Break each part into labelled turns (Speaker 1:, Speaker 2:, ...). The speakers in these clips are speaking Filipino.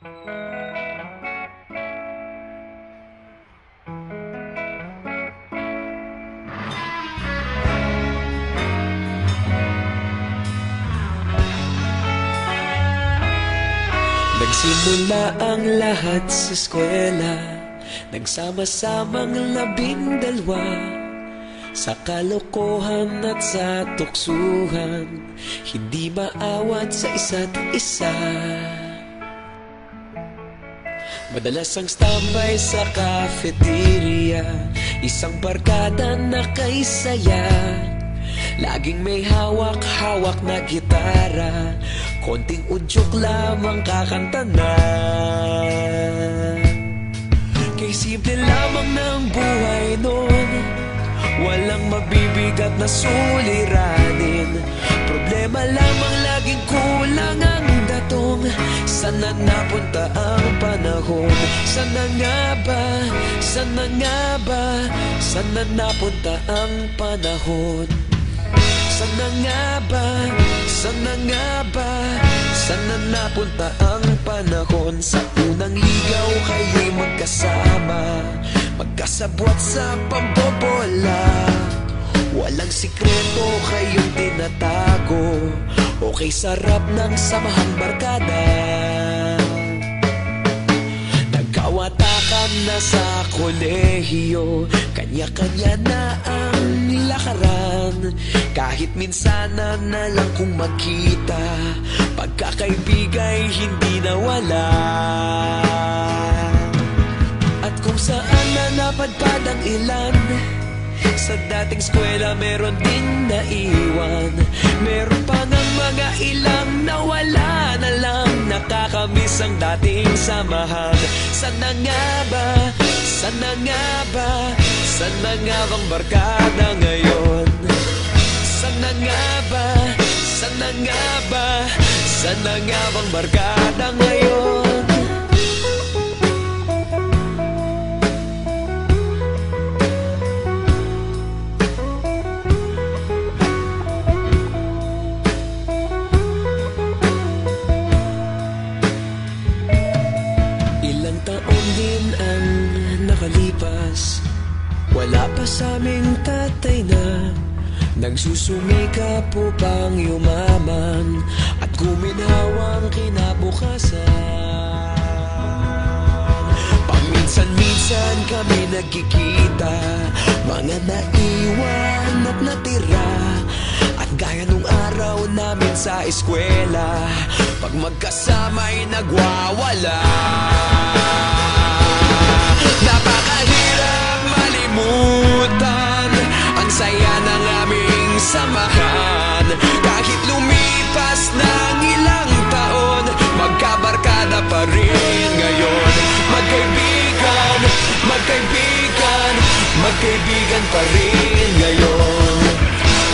Speaker 1: Nagsimula ang lahat sa eskwela, nagsama-samang 12 sa kalokohan at sa tuksuhan, hindi maawat sa isa't isa. Madalas ang standby sa cafeteria, isang barkada na kay saya. Laging may hawak-hawak na gitara, konting udyok lamang kakanta na. Kay simple lamang ng buhay nun, walang mabibigat na suliranin. Problema lamang laging kulang ang datong. Sana napunta ang panahon? Sana nga ba? Sana nga ba? Sana napunta ang panahon? Sana nga ba? Sana nga ba? Sana napunta ang panahon? Sa unang ligaw kayo'y magkasama, magkasabwat sa pambobola. Walang sikreto kayong tinatago, okay sarap ng samahang barkada. Nagkawatakan na sa kolehiyo, kanya-kanya na ang lakaran. Kahit minsan na lang kung magkita, pagkakaibigay hindi nawala. At kung saan na napadpad ang ilan, sa dating eskwela meron din naiwan. Meron pa ng mga ilang nawala na lang, nakakamiss ang dating samahan. Sana nga ba? Sana nga ba? Sana nga bang barkada ngayon? Sana nga ba? Sana nga ba? Sana nga bang barkada ngayon? Ilang taon din ang nakalipas, wala pa sa aming tatay na nagsusumikap upang yumaman at guminhawang kinabukasan. Paminsan-minsan kami nagkikita, mga naiwan at natira. At gaya nung araw namin sa eskwela, pag magkasama'y nagwawala. Napakahirap malimutan ang saya ng aming samahan. Kahit lumipas ng ilang taon, magkabarkada pa rin ngayon. Magkaibigan, magkaibigan, magkaibigan pa rin ngayon.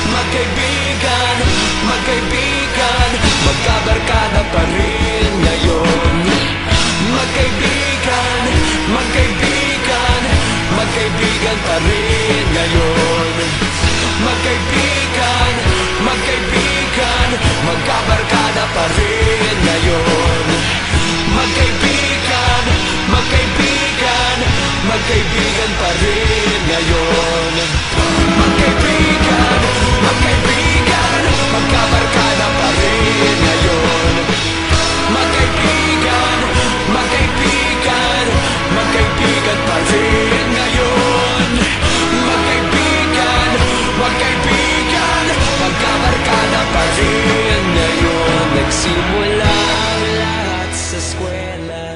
Speaker 1: Magkaibigan, magkaibigan, magkabarkada pa rin ngayon. Magkaibigan, magkaibigan, magkaibigan pa rin ngayon. Magkaibigan, magkaibigan, magkabarkada pa rin ngayon. Magkaibigan, magkaibigan, magkaibigan pa rin ngayon. Magkaibigan, magkaibigan, magkabarkada pa rin ngayon. Magkaibigan, magkaibigan, magkaibigan pa rin ngayon. Magkaibigan, magkaibigan, magkabarkada pa rin ngayon. Nagsimula ang lahat sa eskwela.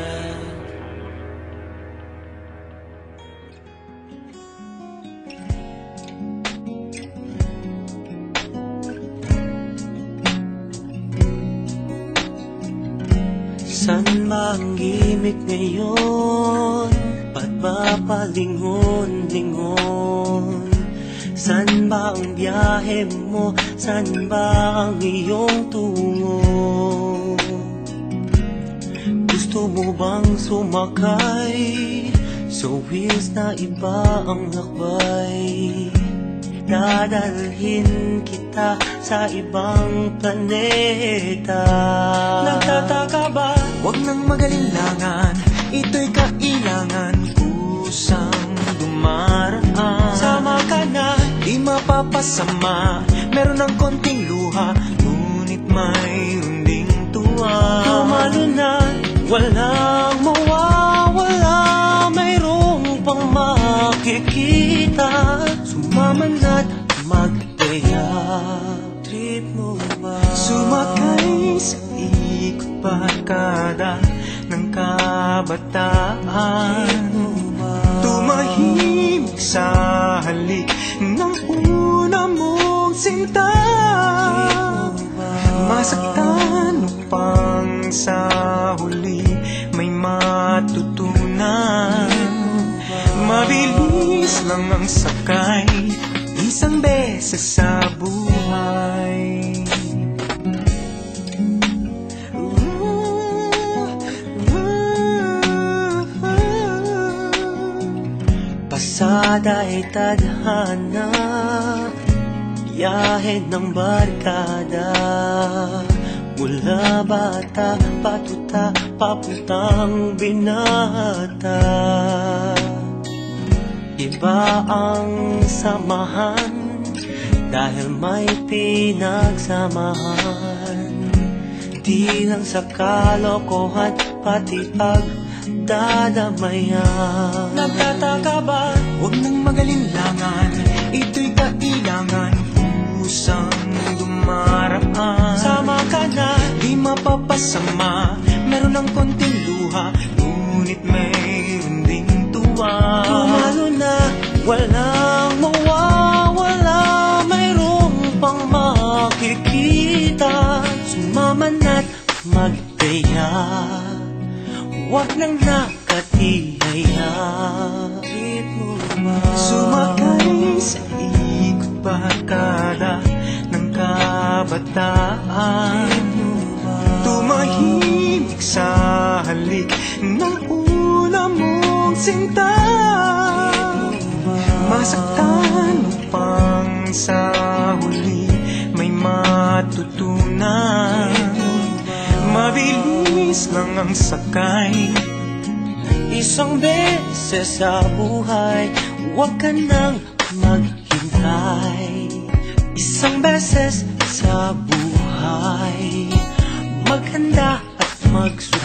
Speaker 2: San ba ang gimik ngayon? Ba't ba palingon-lingon? San ba ang biyahe mo? San ba ang iyong tungo? Gusto mo bang sumakay sa wheels na iba ang lakbay? Dadalhin kita sa ibang planeta. Nagtataka ba? Huwag
Speaker 3: nang magalinlangan, ito'y kailangan, kusang dumaraan. Sama ka na, di mapapasama, meron ng konting luha, ngunit mayroon ding tuwa. Tumalo na, walang mawawala, mayroong pang makikita. Sumama na't magtaya. Trip mo ba? Sumakay sa ikot barkada ng kabataan, tumahimik sa halik ng una mong sinta. Masaktan upang sa huli may matutunan. Mabilis lang ang sakay, isang beses sa buhay. Pasada ay tadhana, biyahe ng barkada. Mula bata, patuta, papuntang binata. Iba ang samahan dahil may pinagsamahan. Di lang sa kalokohan, pati pagdadamayan. Nagtataka ba? Huwag nang magalinlangan, ito'y kailangan, kusang dumaraan. Sama ka na, di mapapasama, meron ng konting luha, ngunit mayroon ding tuwa. Tumalo na, walang mawawala, mayroong pang makikita. Sumama na't magtaya, huwag nang nakatihaya. Sumakay sa ikot barkada ng kabataan, tumahimik sa halik ng una mong sinta. Masaktan upang sa huli may matutunan. Mabilis lang ang sakay, isang beses sa buhay, huwag ka nang maghintay. Isang beses sa buhay, maghanda at magsusunod.